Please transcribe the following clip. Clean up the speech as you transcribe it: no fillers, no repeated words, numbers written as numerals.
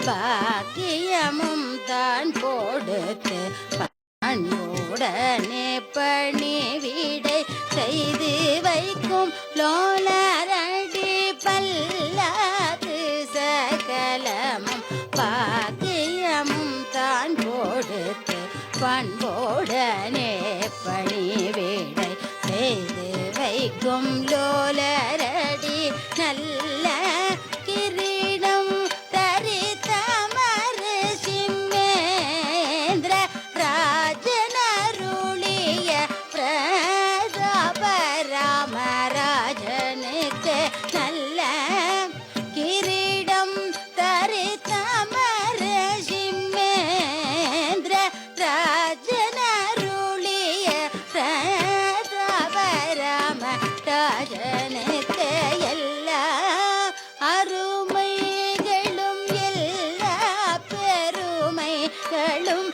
பாக்கியமும் தான் கொடுத்து பண்புடனே பணி விடை செய்து வைக்கும் லோலரடி பல்லாது சகலமும் பாக்கியமும் தான் கொடுத்து பண்புடனே பணி விடை செய்து வைக்கும் லோலரடி நல்ல கிரீடம் தரித்தமர் சிம்மேந்திர ராஜனருளிய பிரதாப ராமராஜனுக்கு நல்ல கிரீடம் தரித்தமர் சிம்மேந்திர ராஜனருளிய பிரதாப ராமராஜனுக்கு எல்லா அருமைகளும் எல்லா பெருமைகளும்